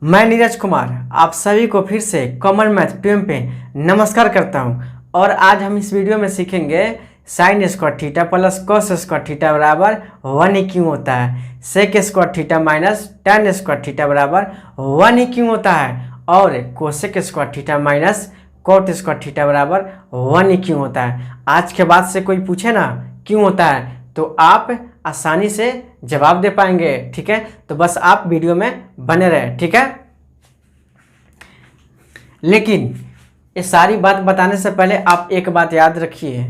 मैं नीरज कुमार आप सभी को फिर से कॉमन मैथ ट्यूब पे नमस्कार करता हूं। और आज हम इस वीडियो में सीखेंगे sine square theta plus cos square theta बराबर 1 ही क्यों होता है, sec square theta minus tan square theta बराबर 1 ही क्यों होता है, और cosec square theta minus cot square theta बराबर 1 ही क्यों होता है। आज के बाद से कोई पूछे ना क्यों होता है तो आप आसानी से जवाब दे पाएंगे। ठीक है, तो बस आप वीडियो में बने रहे। ठीक है, लेकिन ये सारी बात बताने से पहले आप एक बात याद रखिए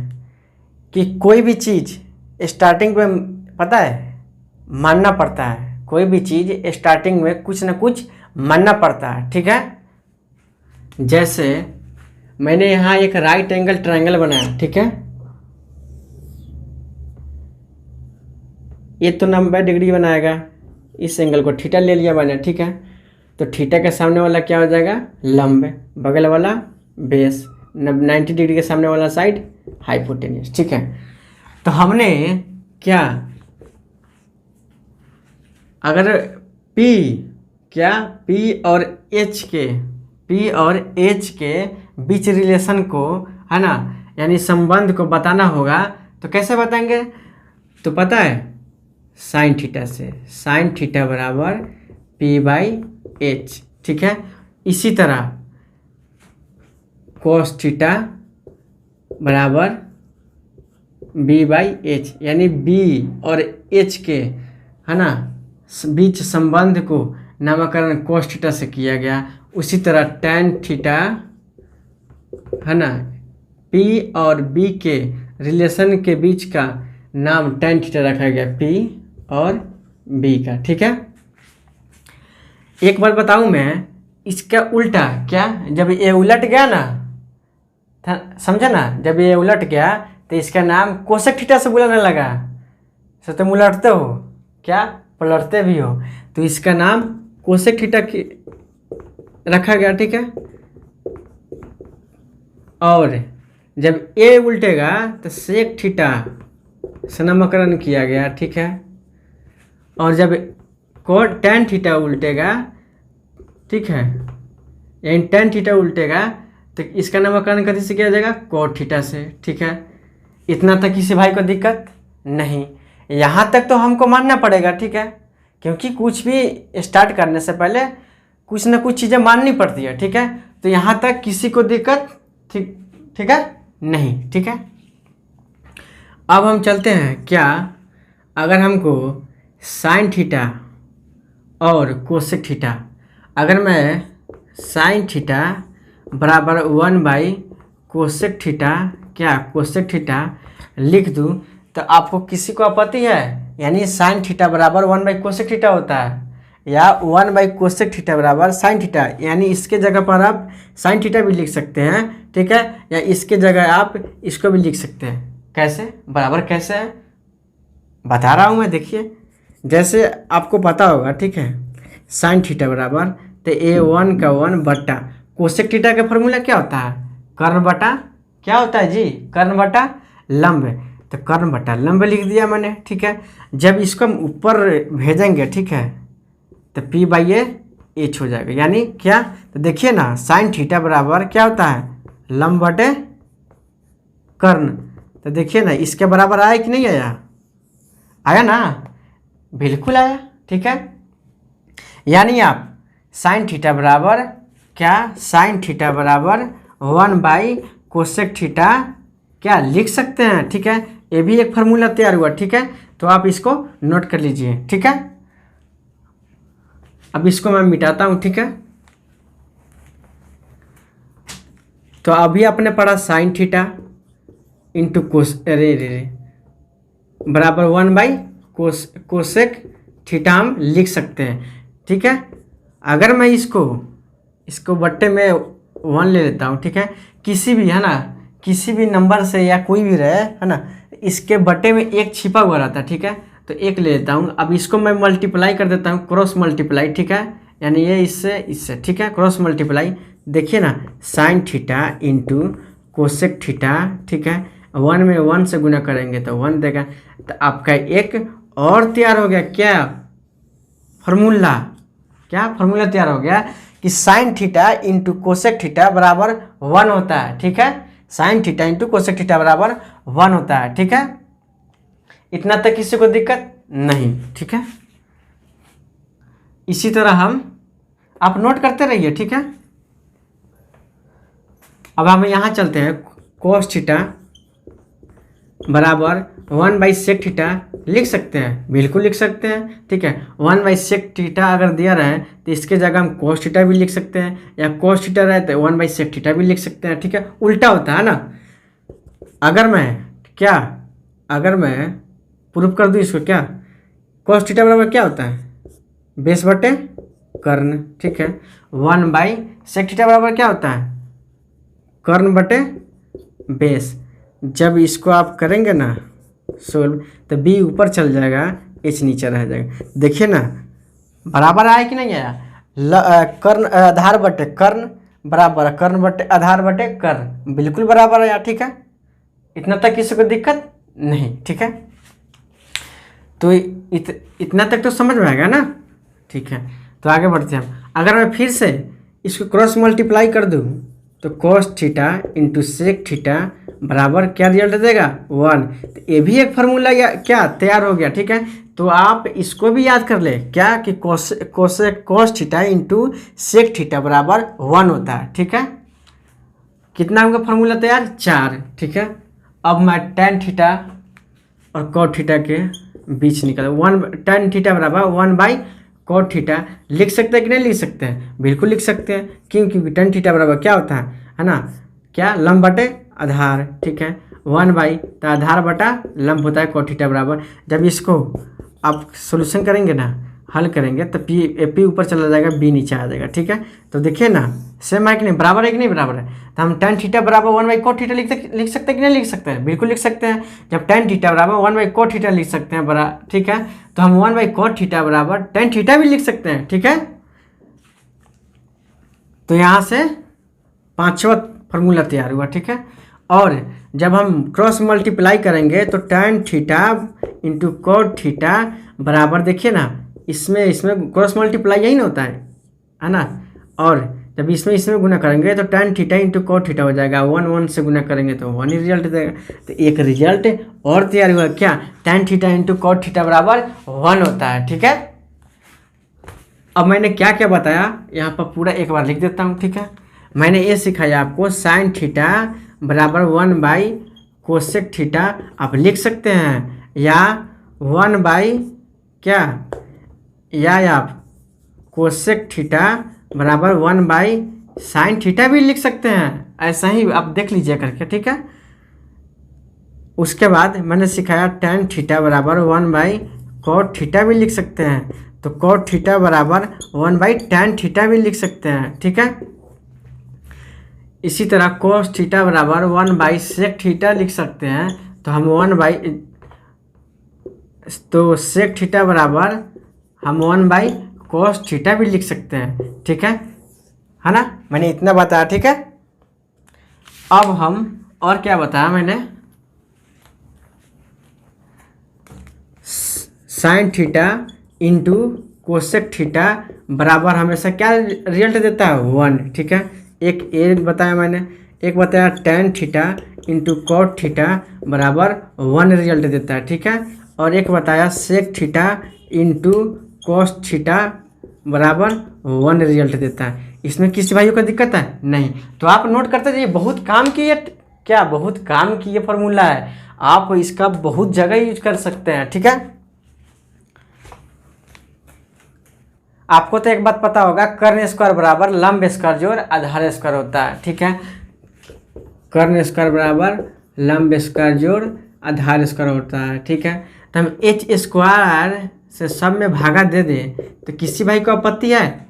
कि कोई भी चीज़ स्टार्टिंग में पता है मानना पड़ता है। कोई भी चीज़ स्टार्टिंग में कुछ ना कुछ मानना पड़ता है। ठीक है, जैसे मैंने यहाँ एक राइट एंगल ट्रायंगल बनाया। ठीक है, ये तो 90 डिग्री बनाएगा, इस एंगल को थीटा ले लिया मैंने। ठीक है, तो थीटा के सामने वाला क्या हो जाएगा, लंब, बगल वाला बेस, 90 डिग्री के सामने वाला साइड हाइपोटेन्यूस। ठीक है, तो हमने क्या, अगर P और H के बीच रिलेशन को है ना, यानी संबंध को बताना होगा तो कैसे बताएंगे, तो पता है साइन थीटा से। साइन थीटा बराबर P/H। ठीक है, इसी तरह cos थीटा बराबर B/H, यानी B और H के है ना बीच संबंध को नामकरण cos थीटा से किया गया। उसी तरह tan थीटा है ना, P और B के रिलेशन के बीच का नाम tan थीटा रखा गया, P और B का। ठीक है, एक बार बताऊं मैं, इसका उल्टा क्या, जब ये उलट गया ना, समझा ना, जब ये उलट गया तो इसका नाम कोसेक थीटा से बुलाने लगा। सो तुम उलटते हो क्या, पलटते भी हो, तो इसका नाम कोसेक थीटा की रखा गया। ठीक है, और जब ये उल्टेगा तो सेक थीटा से नामकरण किया गया। ठीक है, और जब कोट tan थीटा उल्टेगा, ठीक है, यानी tan थीटा उल्टेगा तो इसका नामकरण कथी से किया जाएगा, कोट थीटा से। ठीक है, इतना तक किसी भाई को दिक्कत नहीं, यहाँ तक तो हमको मानना पड़ेगा। ठीक है, क्योंकि कुछ भी स्टार्ट करने से पहले कुछ ना कुछ चीज़ें माननी पड़ती है। ठीक है, तो यहाँ तक किसी को दिक्कत ठीक है नहीं। ठीक है, अब हम चलते हैं, क्या अगर हमको साइन थीटा और कोसेक थीटा, अगर मैं साइन थीटा बराबर 1/कोसेक थीटा, क्या कोसेक थीटा लिख दूं तो आपको किसी को आपत्ति है, यानी साइन थीटा बराबर 1/कोसेक थीटा होता है, या 1/कोसेक थीटा बराबर साइन थीटा, यानी इसके जगह पर आप साइन थीटा भी लिख सकते हैं। ठीक है, या इसके जगह आप इसको भी लिख सकते हैं। कैसे, बराबर कैसे है बता रहा हूँ मैं। देखिए, जैसे आपको पता होगा, ठीक है, साइन थीटा बराबर तो A1 का 1 बटा कोसेक थीटा का फॉर्मूला क्या होता है, कर्ण बटा क्या होता है जी, कर्ण बटा लंब, तो कर्ण बटा लंब लिख दिया मैंने। ठीक है, जब इसको हम ऊपर भेजेंगे, ठीक है, तो P/H हो जाएगा, यानी क्या, तो देखिए ना, साइन थीटा बराबर क्या होता है, लंब बटे कर्ण, तो देखिए ना इसके बराबर आया कि नहीं आया, आया ना, बिल्कुल आया। ठीक है, यानी आप साइन थीटा बराबर क्या, साइन थीटा बराबर 1/कोसेक थीटा क्या लिख सकते हैं। ठीक है, ये भी एक फार्मूला तैयार हुआ। ठीक है, तो आप इसको नोट कर लीजिए। ठीक है, अब इसको मैं मिटाता हूँ। ठीक है, तो अभी आपने पढ़ा साइन थीटा इंटू बराबर 1/कोसेक थीटा हम लिख सकते हैं। ठीक है, अगर मैं इसको बट्टे में 1 ले लेता हूँ, ठीक है, किसी भी है ना, किसी भी नंबर से या कोई भी रहे है ना, इसके बट्टे में एक छिपा हुआ रहता है। ठीक है, तो एक ले लेता हूँ, अब इसको मैं मल्टीप्लाई कर देता हूँ, क्रॉस मल्टीप्लाई। ठीक है, यानी ये इससे ठीक है, क्रॉस मल्टीप्लाई। देखिए ना, sine theta into cosec theta, ठीक है, 1 में 1 से गुना करेंगे तो 1 देगा, तो आपका एक और तैयार हो गया क्या, फार्मूला क्या फॉर्मूला तैयार हो गया कि sine theta into cosec theta बराबर 1 होता है, ठीक है। Sine theta into cosec theta बराबर 1 होता है, ठीक है। इतना तक किसी को दिक्कत नहीं, ठीक है। इसी तरह हम आप नोट करते रहिए, ठीक है। अब हम यहाँ चलते हैं, कोस थीटा बराबर 1/sec थीटा लिख सकते हैं, बिल्कुल लिख सकते हैं, ठीक है। 1/sec थीटा अगर दिया रहे तो इसके जगह हम कोस थीटा भी लिख सकते हैं, या कोस थीटा रहे तो 1/sec थीटा भी लिख सकते हैं, ठीक है। उल्टा होता है ना। अगर मैं प्रूफ कर दूँ इसको, क्या कोस थीटा बराबर क्या होता है, बेस बटे कर्ण, ठीक है। 1/sec थीटा बराबर क्या होता है, कर्ण बटे बेस। जब इसको आप करेंगे ना सोल्व तो बी ऊपर चल जाएगा, एच नीचे रह जाएगा। देखिए ना बराबर आया कि नहीं आया। कर्ण आधार बटे कर्ण बराबर कर्ण बटे आधार बटे कर्ण, बिल्कुल बराबर आया, ठीक है। इतना तक किसी को दिक्कत नहीं, ठीक है। तो इतना तक तो समझ में आएगा ना, ठीक है। तो आगे बढ़ते हैं हम। अगर मैं फिर से इसको क्रॉस मल्टीप्लाई कर दूँ तो cos theta into sec theta बराबर क्या रिजल्ट देगा, 1। तो ये भी एक फार्मूला या क्या तैयार हो गया, ठीक है। तो आप इसको भी याद कर ले, क्या कि cos theta into sec theta बराबर 1 होता है, ठीक है। कितना होगा फार्मूला तैयार, 4, ठीक है। अब मैं tan थीटा और cot थीटा के बीच निकल 1 tan थीटा बराबर 1/cot थीटा लिख सकते हैं कि नहीं लिख सकते हैं, बिल्कुल लिख सकते हैं। क्योंकि tan थीटा बराबर क्या होता है ना, क्या लंब बटे आधार, ठीक है। 1/, तो आधार बटा लंब होता है cot थीटा बराबर। जब इसको आप सोल्यूशन करेंगे ना, हल करेंगे तो पी ऊपर चला जाएगा, बी नीचे आ जाएगा, ठीक है। तो देखिए ना सेम है कि नहीं, बराबर है कि नहीं बराबर है। तो हम tan थीटा बराबर 1/cot थीटा लिख सकते हैं कि नहीं लिख सकते हैं, बिल्कुल लिख सकते हैं। जब tan थीटा बराबर 1/cot थीटा लिख सकते हैं बड़ा, ठीक है। तो हम 1/cot थीटा बराबर tan थीटा भी लिख सकते हैं, ठीक है। तो यहाँ से 5वां फार्मूला तैयार हुआ, ठीक है। और जब हम क्रॉस मल्टीप्लाई करेंगे तो tan theta into cot theta बराबर, देखिए ना इसमें क्रॉस मल्टीप्लाई यही ना होता है ना। और जब इसमें गुना करेंगे तो tan theta into cot theta हो जाएगा, 1 से गुना करेंगे तो 1 ही रिजल्ट देगा। तो एक रिजल्ट और तैयार हुआ, क्या tan theta into cot theta बराबर 1 होता है, ठीक है। अब मैंने क्या क्या बताया यहाँ पर पूरा एक बार लिख देता हूँ, ठीक है। मैंने ये सिखाया आपको साइन थीटा बराबर 1/कोसेक थीटा आप लिख सकते हैं, या 1/ क्या, या आप कोसेक थीटा बराबर 1/साइन थीटा भी लिख सकते हैं। ऐसा ही आप देख लीजिए करके, ठीक है। उसके बाद मैंने सिखाया tan थीटा बराबर 1/cot थीटा भी लिख सकते हैं, तो cot थीटा बराबर 1/tan थीटा भी लिख सकते हैं, ठीक है। इसी तरह cos थीटा बराबर 1/sec थीटा लिख सकते हैं, तो हम तो sec थीटा बराबर हम 1/cos थीटा भी लिख सकते हैं, ठीक है ना। मैंने इतना बताया, ठीक है। अब हम और क्या बताया मैंने, sine theta into cosec theta बराबर हमेशा क्या रिजल्ट देता है, 1, ठीक है। एक बताया मैंने, एक बताया tan theta into cot theta बराबर 1 रिजल्ट देता है, ठीक है। और एक बताया sec theta into cos theta बराबर 1 रिजल्ट देता है। इसमें किसी भाइयों को दिक्कत है नहीं, तो आप नोट करते जाइए। बहुत काम की बहुत काम की ये फॉर्मूला है, आप इसका बहुत जगह यूज कर सकते हैं, ठीक है। आपको तो एक बात पता होगा, कर्ण स्क्वायर बराबर लंब स्क्वायर जोड़ आधार स्क्वायर होता है, ठीक है। कर्ण स्क्वायर बराबर लंब स्क्वायर जोड़ आधार स्क्वायर होता है, ठीक है। तो हम एच स्क्वायर से सब में भागा दे दें तो किसी भाई को आपत्ति है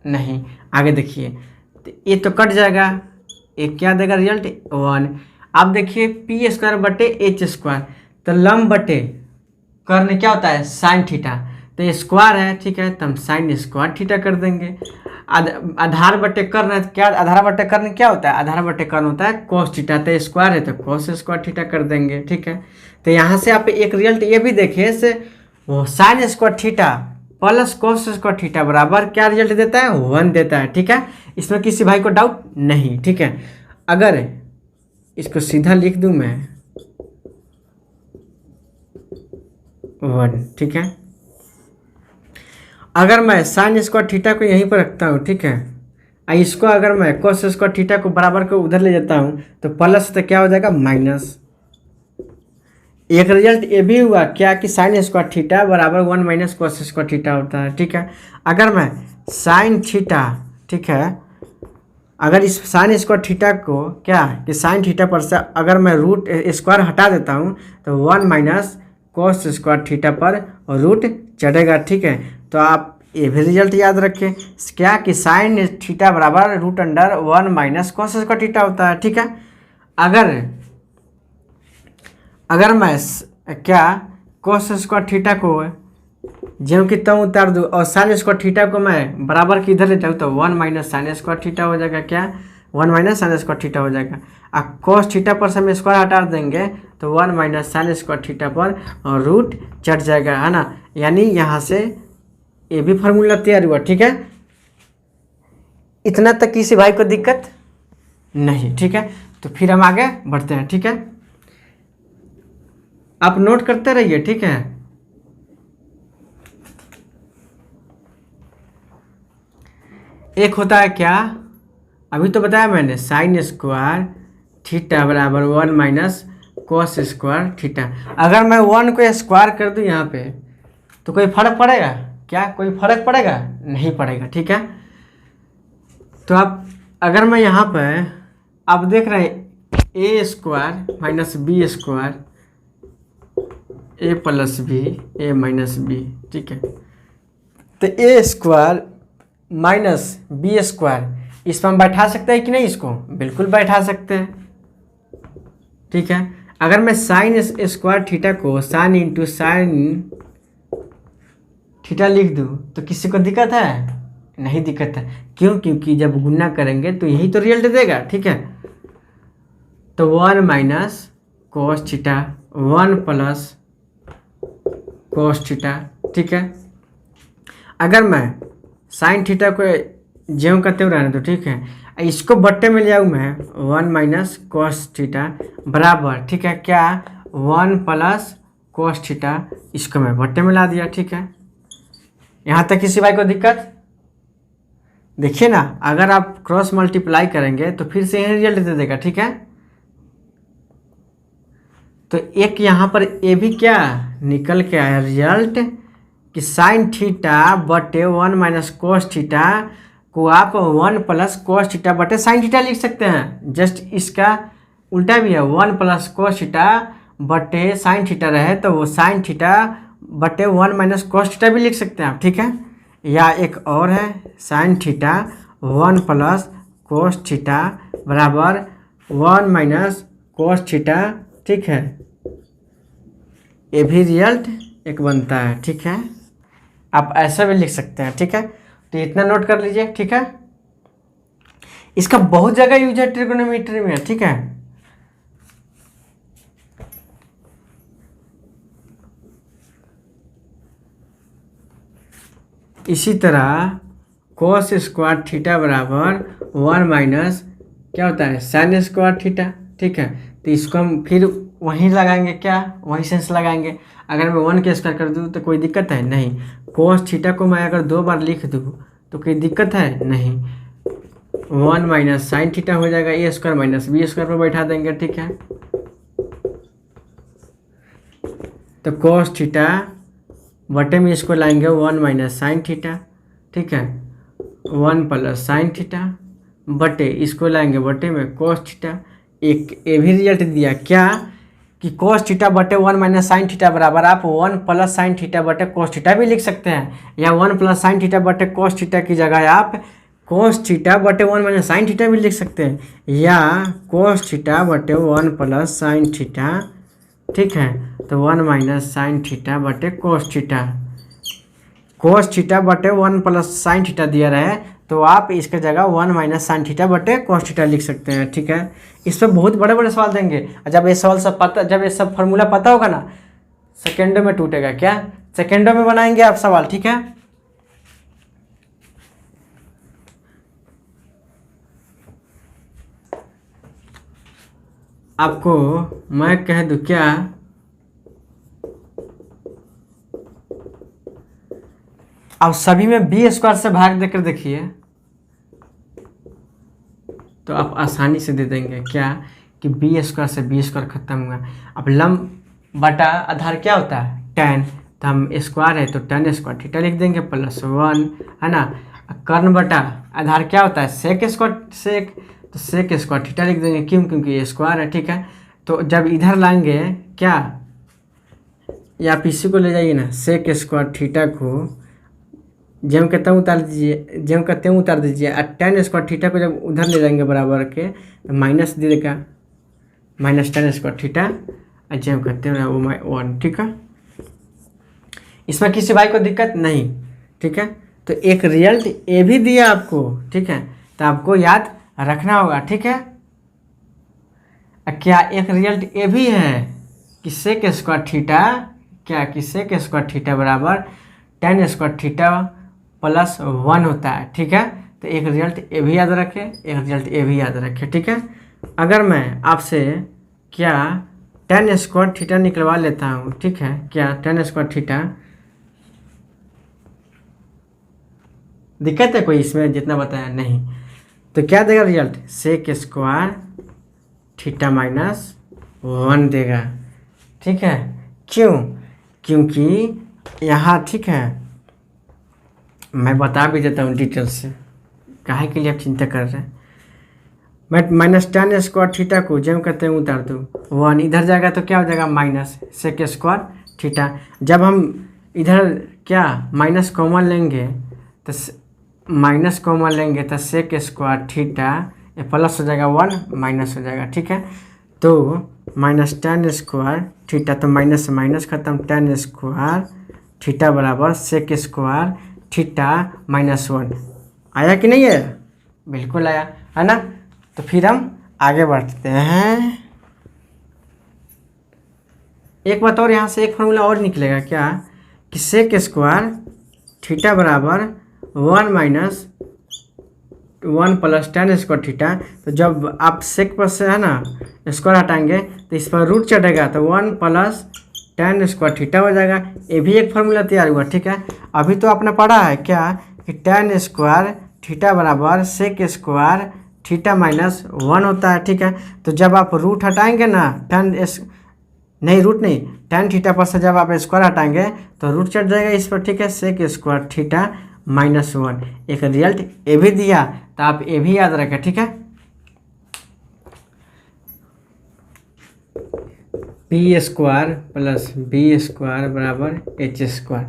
नहीं। आगे देखिए, तो ये तो कट जाएगा, एक क्या देगा रिजल्ट, 1। अब देखिए पी स्क्वायर बटे एच स्क्वायर, तो लंब बटे कर्ण क्या होता है, साइन थीटा, तो ये स्क्वायर है, ठीक है। तो हम साइन स्क्वायर थीटा कर देंगे। आधार बटे कर्ण है, क्या आधार बटे कर्ण क्या होता है, आधार बटे कर्ण होता है cos थीटा, तो स्क्वायर है तो cos स्क्वायर थीटा कर देंगे, ठीक है। तो यहाँ से आप एक रिजल्ट ये भी देखिए, से वो sign square theta plus cos square theta बराबर क्या रिजल्ट देता है, 1 देता है। ठीक है, इसमें किसी भाई को डाउट नहीं। ठीक है, अगर इसको सीधा लिख दूं मैं 1। ठीक है, अगर मैं साइन स्क्वायर थीटा को यहीं पर रखता हूँ, ठीक है, इसको अगर मैं कोस स्क्वायर थीटा को बराबर को उधर ले जाता हूँ तो प्लस तो क्या हो जाएगा माइनस। एक रिजल्ट ये भी हुआ क्या कि साइन स्क्वायर थीटा बराबर 1 माइनस कोस स्क्वायर थीटा होता है। ठीक है, अगर मैं साइन थीटा, ठीक है, अगर इस साइन स्क्वायर थीटा को क्या कि साइन थीटा पर से अगर मैं रूट स्क्वायर हटा देता हूँ तो 1 माइनस कोस स्क्वायर थीटा पर रूट चढ़ेगा। ठीक है, तो आप ये भी रिजल्ट याद रखें क्या कि साइन थीटा बराबर root under 1 minus cos square theta होता है। ठीक है, अगर मैं क्या कोस स्क्वायर थीटा को ज्यों कि त्यों उतार दूँ और साइन स्क्वायर थीटा को मैं बराबर की इधर ले जाऊँ तो 1 माइनस साइन स्क्वायर थीटा हो जाएगा। क्या 1 माइनस साइन स्क्वायर थीटा हो जाएगा। अब कोस थीटा पर से हम स्क्वायर हटा देंगे तो 1 माइनस साइन स्क्वायर थीटा पर रूट चढ़ जाएगा, है ना। यानी यहाँ से ये भी फार्मूला तैयार हुआ। ठीक है, इतना तक किसी भाई को दिक्कत नहीं। ठीक है, तो फिर हम आगे बढ़ते हैं। ठीक है, आप नोट करते रहिए। ठीक है, एक होता है क्या, अभी तो बताया मैंने, साइन स्क्वायर थीटा बराबर 1 माइनस कोस स्क्वायर थीटा। अगर मैं 1 को स्क्वायर कर दूं यहाँ पे तो कोई फर्क पड़ेगा क्या, कोई फर्क पड़ेगा नहीं पड़ेगा। ठीक है, तो आप अगर मैं यहाँ पर आप देख रहे हैं ए स्क्वायर माइनस बी स्क्वायर ए प्लस बी ए माइनस बी। ठीक है, तो ए स्क्वायर माइनस बी स्क्वायर इस पर हम बैठा सकते हैं कि नहीं, इसको बिल्कुल बैठा सकते हैं। ठीक है, अगर मैं साइन स्क्वायर थीटा को साइन इंटू साइन थीटा लिख दूँ तो किसी को दिक्कत है, नहीं दिक्कत है। क्यों, क्योंकि जब गुना करेंगे तो यही तो रिजल्ट देगा। ठीक है, तो 1 minus cos theta 1 plus cos theta. ठीक है, अगर मैं साइन थीटा को ज्यों का त्यों रहने दो। ठीक है, इसको बट्टे में ले आऊँ मैं 1 माइनस कोस थीटा बराबर, ठीक है, क्या 1 प्लस कोस थीटा, इसको मैं बट्टे में ला दिया। ठीक है, यहाँ तक किसी भाई को दिक्कत, देखिए ना, अगर आप क्रॉस मल्टीप्लाई करेंगे तो फिर से यही रिजल्ट दे देगा। ठीक है, तो एक यहाँ पर ये भी क्या निकल के आया रिजल्ट कि साइन थीटा बटे 1 माइनस कोस थीटा को आप 1 प्लस कोस थीटा बटे साइन थीटा लिख सकते हैं। जस्ट इसका उल्टा भी है, 1 प्लस कोस थीटा बटे साइन थीटा रहे तो वो साइन थीटा बटे 1 माइनस कोस थीटा भी लिख सकते हैं आप। ठीक है, या एक और है sine theta 1 plus cos theta बराबर 1 माइनस कोस थीटा। ठीक है, ये भी रिजल्ट एक बनता है। ठीक है, आप ऐसा भी लिख सकते हैं। ठीक है, तो इतना नोट कर लीजिए। ठीक है, इसका बहुत जगह यूज है ट्रिगोनोमेट्री में। ठीक है, इसी तरह कोस स्क्वायर थीटा बराबर 1 माइनस क्या होता है साइन स्क्वायर थीटा। ठीक है, तो इसको हम फिर वहीं लगाएंगे, क्या वहीं सेंस लगाएंगे। अगर मैं 1 के स्क्वायर कर दूँ तो कोई दिक्कत है नहीं। कोस थीटा को मैं अगर 2 बार लिख दूँ तो कोई दिक्कत है नहीं। 1 माइनस साइन थीटा हो जाएगा, ए स्क्वायर माइनस बी स्क्वायर पर बैठा देंगे। ठीक है, तो कोस थीटा बटे में इसको लाएंगे 1 माइनस साइन थीटा। ठीक है, 1 प्लस साइन थीटा बटे इसको लाएंगे बटे में कोस थीटा। एक ये भी रिजल्ट दिया क्या कि कोस थीटा बटे 1 माइनस साइन थीटा बराबर आप 1 प्लस साइन थीटा बटे कोस थीटा भी लिख सकते हैं, या 1 प्लस साइन थीटा बटे कोस थीटा की जगह आप कोस थीटा बटे 1 माइनस साइन थीटा भी लिख सकते हैं, या कोस थीटा बटे 1 प्लस साइन थीटा। ठीक है, तो 1 माइनस साइन थीटा बटे कोस थीटा। कोस थीटा बटे 1 प्लस साइन थीटा दिया रहे तो आप इसके जगह 1 माइनस साइन थीटा बटे कोस थीटा लिख सकते हैं। ठीक है, इस पर बहुत बड़े बड़े सवाल देंगे। जब ये सवाल सब पता, जब ये सब फार्मूला पता होगा ना, सेकेंडों में टूटेगा। क्या सेकेंडों में बनाएंगे आप सवाल। ठीक है, आपको मैं कह दूं क्या, अब सभी में बी स्क्वायर से भाग देकर देखिए तो आप आसानी से दे देंगे क्या कि बी स्क्वायर से बी स्क्वायर खत्म हुआ। अब लंब बटा आधार क्या होता है, टेन, तो हम स्क्वायर है तो टेन स्क्वायर थीटा लिख देंगे +1, है ना। कर्ण बटा आधार क्या होता है, सेक स्क्वायर, सेक, तो सेक स्क्वायर थीटा लिख देंगे, क्यों, क्योंकि ये स्क्वायर है, ठीक है। तो जब इधर लाएंगे क्या, या आप इसी को ले जाइए ना, सेक स्क्वायर थीटा को जब कहता हूँ उतार दीजिए, जब कहते हैं उतार दीजिए, और टेन स्क्वायर थीटा को जब उधर ले जाएंगे बराबर के तो माइनस दे देगा, -10 स्क्वायर थीटा, और जब कहते हैं वो 1, ठीक है। इसमें किसी भाई को दिक्कत नहीं, ठीक है। तो एक रिजल्ट ए भी दिया आपको, ठीक है, तो आपको याद रखना होगा, ठीक है। क्या एक रिजल्ट ए भी है कि सेक स्क्वायर थीटा, क्या कि सेक स्क्वायर थीटा बराबर टेन स्क्वायर थीटा +1 होता है, ठीक है। तो एक रिजल्ट ए भी याद रखें, एक रिजल्ट ए भी याद रखें, ठीक है। अगर मैं आपसे क्या टेन स्क्वायर थीटा निकलवा लेता हूँ, ठीक है, क्या टेन स्क्वायर थीटा, दिक्कत है कोई इसमें जितना बताया नहीं, तो क्या देगा रिजल्ट, सेक स्क्वायर थीटा -1 देगा, ठीक है। क्यों, क्योंकि यहाँ, ठीक है, मैं बता भी देता हूँ डिटेल से, काहे के लिए आप चिंता कर रहे हैं। मैं -10 स्क्वायर थीटा को जब कहते हैं उतार दूँ 1, इधर जाएगा तो क्या हो जाएगा माइनस सेक स्क्वायर थीटा। जब हम इधर क्या माइनस कॉमन लेंगे तो माइनस कॉमन लेंगे तो सेक स्क्वायर थीटा ये प्लस हो जाएगा 1 माइनस हो जाएगा, ठीक है। तो -10 स्क्वायर थीटा, तो माइनस से माइनस खत्म, 10 स्क्वायर थीटा बराबर सेक स्क्वायर थीटा -1 आया कि नहीं आया, बिल्कुल आया, है ना। तो फिर हम आगे बढ़ते हैं। एक बात और, यहाँ से एक फॉर्मूला और निकलेगा क्या कि सेक स्क्वायर थीटा बराबर 1 - 1 + 10 स्क्वायर थीटा। तो जब आप सेक पर से, है ना, स्क्वायर हटाएंगे तो इस पर रूट चढ़ेगा तो 1 + 10 स्क्वायर थीटा हो जाएगा। ये भी एक फार्मूला तैयार हुआ, ठीक है। अभी तो आपने पढ़ा है क्या कि 10 स्क्वायर थीटा बराबर सेक स्क्वायर थीटा -1 होता है, ठीक है। तो जब आप रूट हटाएंगे ना, रूट नहीं, tan थीटा पर से जब आप स्क्वायर हटाएंगे तो रूट चढ़ जाएगा इस पर, ठीक है, सेक स्क्वायर थीटा -1। एक रिजल्ट ए भी दिया तो आप ए भी याद रखें, ठीक है। पी स्क्वायर + बी स्क्वायर बराबर एच स्क्वायर,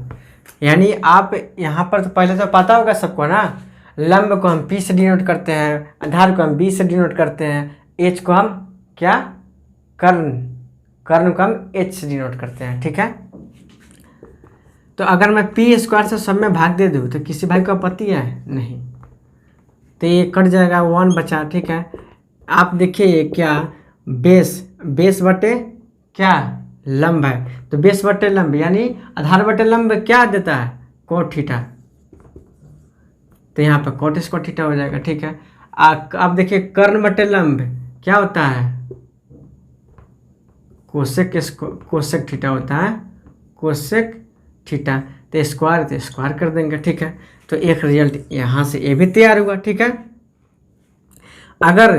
यानी आप यहाँ पर तो पहले तो पता होगा सबको ना, लंब को हम पी से डिनोट करते हैं, आधार को हम बी से डिनोट करते हैं, एच को हम क्या कर्ण को हम एच से डिनोट करते हैं, ठीक है। तो अगर मैं पी स्क्वायर से सब में भाग दे दूँ तो किसी भाई को आपत्ति है नहीं, तो ये कट जाएगा, 1 बचा, ठीक है। आप देखिए क्या बेस बटे क्या लंब है, तो बेस बटे लंब यानी आधार बटे लंब क्या देता है, कोट थीटा, तो यहाँ पर कोट स्क्वायर थीटा हो जाएगा, ठीक है। आप देखिए कर्ण बटे लंब क्या होता है, कोसेक थीटा होता है, कोसेक थीटा, तो स्क्वायर कर देंगे, ठीक है। तो एक रिजल्ट यहाँ से ये भी तैयार हुआ, ठीक है। अगर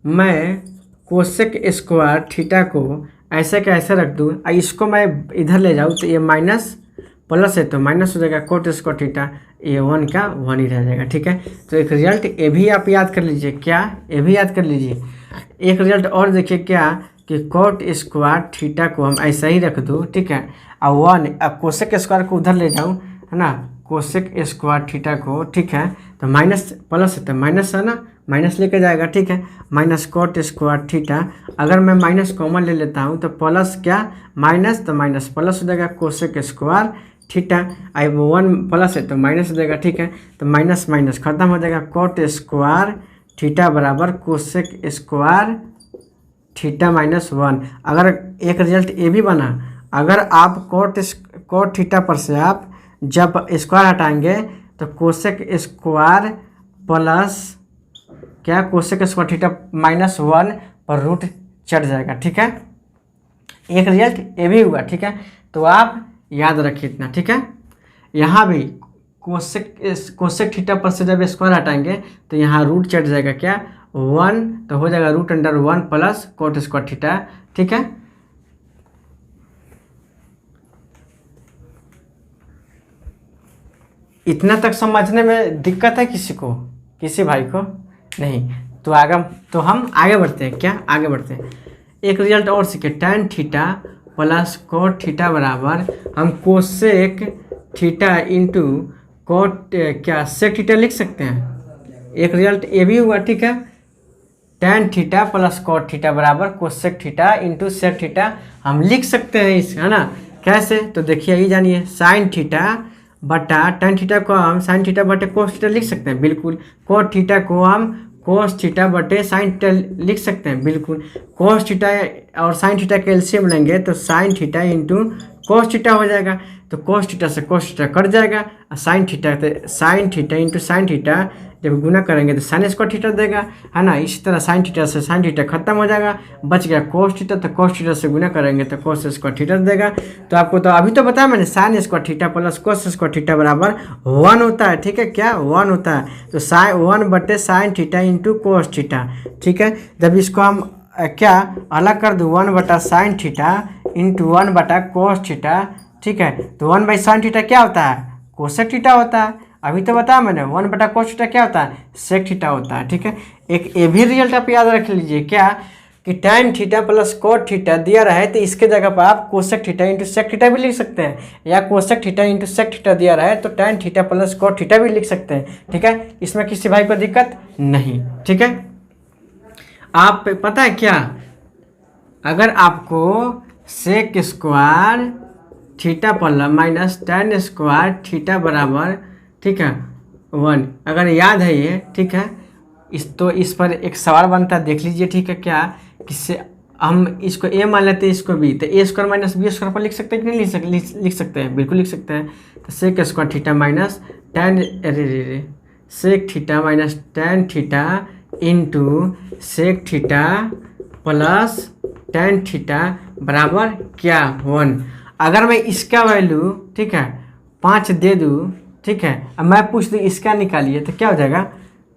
मैं कोसेक स्क्वायर थीटा को ऐसे का ऐसे रख दूँ, इसको मैं इधर ले जाऊँ तो ये माइनस प्लस है तो माइनस हो जाएगा, कोट स्क्वायर थीटा, ये 1 का 1 ही रह जाएगा, ठीक है। तो एक रिजल्ट ये भी आप याद कर लीजिए, क्या ये भी याद कर लीजिए। एक रिजल्ट और देखिए क्या कि कोट स्क्वायर थीटा को हम ऐसा ही रख दूँ, ठीक है, और 1 अब कोसेक स्क्वायर को उधर ले जाऊँ, है ना, कोसेक स्क्वायर थीटा को, ठीक है, तो माइनस प्लस है तो माइनस है ना, माइनस लेके जाएगा, ठीक है, माइनस कोट स्क्वायर थीटा। अगर मैं माइनस कॉमन ले लेता हूँ तो प्लस क्या माइनस, तो माइनस प्लस हो जाएगा, कोसेक स्क्वायर थीटा, अब 1 प्लस है तो माइनस हो जाएगा, ठीक है। तो माइनस माइनस खत्म हो जाएगा, कोट स्क्वायर थीटा बराबर कोसेक स्क्वायर थीटा -1। अगर एक रिजल्ट ये भी बना, अगर आप कोट थीटा पर से आप जब स्क्वायर हटाएंगे तो कोसेक स्क्वायर प्लस क्या कोसेक स्क्वायर थीटा -1 पर रूट चढ़ जाएगा, ठीक है। एक रिजल्ट ये भी हुआ, ठीक है। तो आप याद रखिए इतना, ठीक है। यहाँ भी कोसेक थीटा पर से जब स्क्वायर हटाएंगे तो यहाँ रूट चढ़ जाएगा क्या 1, तो हो जाएगा √1 प्लस कोट स्क्वायर थीटा, ठीक है। इतना तक समझने में दिक्कत है किसी को, किसी भाई को? नहीं। तो हम आगे बढ़ते हैं, क्या आगे बढ़ते हैं। एक रिजल्ट और सीखे, tan theta plus cot theta बराबर हम कोसेक थीटा इंटू कोट क्या सेक थीटा लिख सकते हैं। एक रिजल्ट ये भी हुआ, ठीक है। tan theta plus cot theta बराबर cosec theta into sec theta हम लिख सकते हैं इस, है ना। कैसे? तो देखिए ये जानिए, साइन थीटा बटा tan थीटा को हम साइन थीटा बटे कोस थीटा लिख सकते हैं, बिल्कुल। कोट थीटा को हम कोस थीटा बटे साइन थीटा लिख सकते हैं, बिल्कुल। कोस थीटा और साइन थीटा के एलसीएम लेंगे तो sine theta into cos theta हो जाएगा। तो कोस थीटा से कोस थीटा कट जाएगा और sine theta into sine theta जब गुना करेंगे तो साइन स्क्वायर थीटा देगा, है ना। इसी तरह साइन थीटा से साइन थीटा खत्म हो जाएगा, बच गया कोस थीटा, तो कोस थीटा से गुना करेंगे तो कोस स्क्वायर थीटा देगा। तो आपको तो अभी तो बताया मैंने, sign square theta plus cos square theta बराबर 1 होता है, ठीक है। क्या 1 होता है? तो साइन 1 बटे sine theta into cos theta, ठीक है। जब इसको हम क्या अलग कर दूँ, 1 बटा साइन थीटा इंटू 1 बटा कोस थीटा, ठीक है। तो 1 बाई साइन थीटा क्या होता है? कोसेक थीटा होता है। अभी तो बताया मैंने, 1 बटा कोस थीटा क्या होता है? सेक थीटा होता है, ठीक है। एक ये भी रिजल्ट आप याद रख लीजिए, क्या कि tan theta plus cot theta दिया रहे तो इसके जगह पर आप cosec theta into sec theta भी लिख सकते हैं, या cosec theta into sec theta दिया रहे तो tan theta plus cot theta भी लिख सकते हैं, ठीक है। इसमें किसी भाई को दिक्कत नहीं, ठीक है। आप पता है क्या, अगर आपको sec square theta plus minus tan square theta बराबर, ठीक है 1, अगर याद है ये, ठीक है। इस पर एक सवाल बनता है, देख लीजिए, ठीक है। क्या किससे हम इसको a मान लेते हैं, इसको b, तो a square minus b square पर लिख सकते हैं कि नहीं लिख सकते हैं? बिल्कुल लिख सकते हैं। तो sec square theta minus tan sec theta minus tan theta into sec theta plus tan theta बराबर क्या 1। अगर मैं इसका वैल्यू, ठीक है 5 दे दूँ, ठीक है, अब मैं पूछ दूँ इसका निकालिए, तो क्या हो जाएगा?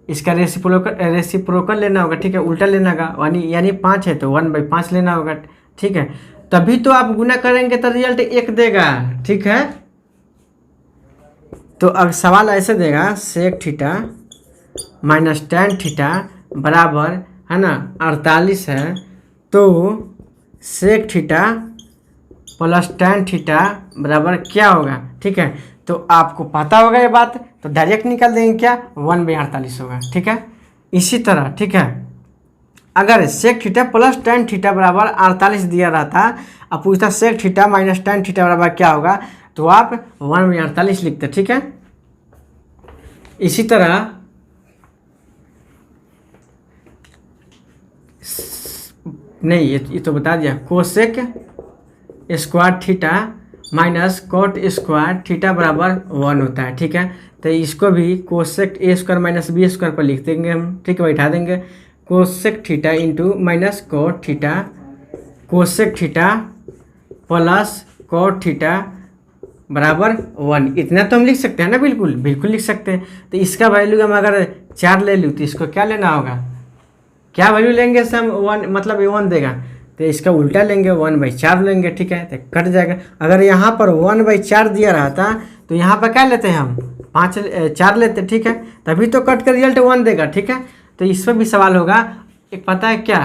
इसका रेसिप्रोकल लेना होगा, ठीक है, उल्टा लेना होगा, यानी 5 है तो 1/5 लेना होगा, ठीक है। तभी तो आप गुना करेंगे तो रिजल्ट 1 देगा, ठीक है। तो अब सवाल ऐसे देगा, sec theta minus tan theta बराबर, है ना 48 है, तो sec theta plus tan theta बराबर क्या होगा, ठीक है। तो आपको पता होगा ये बात, तो डायरेक्ट निकाल देंगे, क्या 1/48 होगा, ठीक है। इसी तरह, ठीक है, अगर sec theta plus tan theta बराबर 48 दिया रहता, अब पूछता sec theta minus tan theta बराबर क्या होगा, तो आप 1/48 लिखते, ठीक है। इसी तरह नहीं, ये तो बता दिया, cosec square theta minus cot square theta बराबर 1 होता है, ठीक है। तो इसको भी cosec a square minus b square पर लिख देंगे हम, ठीक है, बैठा देंगे। Cosec theta into minus cot theta, cosec theta plus cot theta बराबर 1, इतना तो हम लिख सकते हैं ना, बिल्कुल बिल्कुल लिख सकते हैं। तो इसका वैल्यू हम अगर 4 ले लूँ तो इसको क्या लेना होगा, क्या वैल्यू लेंगे से हम 1, मतलब 1 देगा, तो इसका उल्टा लेंगे 1/4 लेंगे, ठीक है, तो कट जाएगा। अगर यहाँ पर 1/4 दिया रहता तो यहाँ पर क्या लेते हैं हम 4 लेते, ठीक है, तभी तो कट कर रिजल्ट 1 देगा, ठीक है। तो इस पर भी सवाल होगा, एक पता है क्या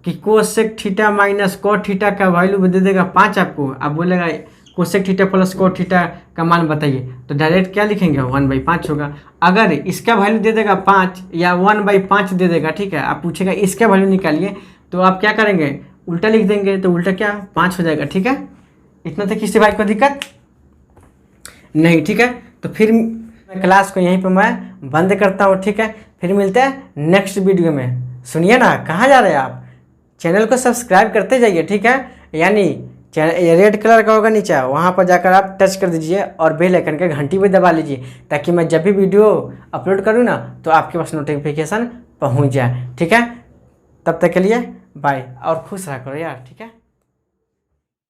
कि cosec theta minus cot theta का वैल्यू दे देगा 5 आपको, आप बोलेगा cosec theta plus cot theta का मान बताइए, तो डायरेक्ट क्या लिखेंगे 1/5 होगा। अगर इसका वैल्यू दे देगा 5 या 1/5 दे देगा, ठीक है, आप पूछेगा इसका वैल्यू निकालिए, तो आप क्या करेंगे उल्टा लिख देंगे, तो उल्टा क्या 5 हो जाएगा, ठीक है। इतना तक किसी भाई को दिक्कत नहीं, ठीक है। तो फिर क्लास को यहीं पर मैं बंद करता हूँ, ठीक है। फिर मिलते हैं नेक्स्ट वीडियो में। सुनिए ना, कहाँ जा रहे हैं आप, चैनल को सब्सक्राइब करते जाइए, ठीक है, यानी रेड कलर का होगा नीचे, वहाँ पर जाकर आप टच कर दीजिए और बेल आइकन के घंटी भी दबा लीजिए, ताकि मैं जब भी वीडियो अपलोड करूँ ना तो आपके पास नोटिफिकेशन पहुँच जाए, ठीक है। तब तक के लिए बाय। और खुश रहा करो यार, ठीक है।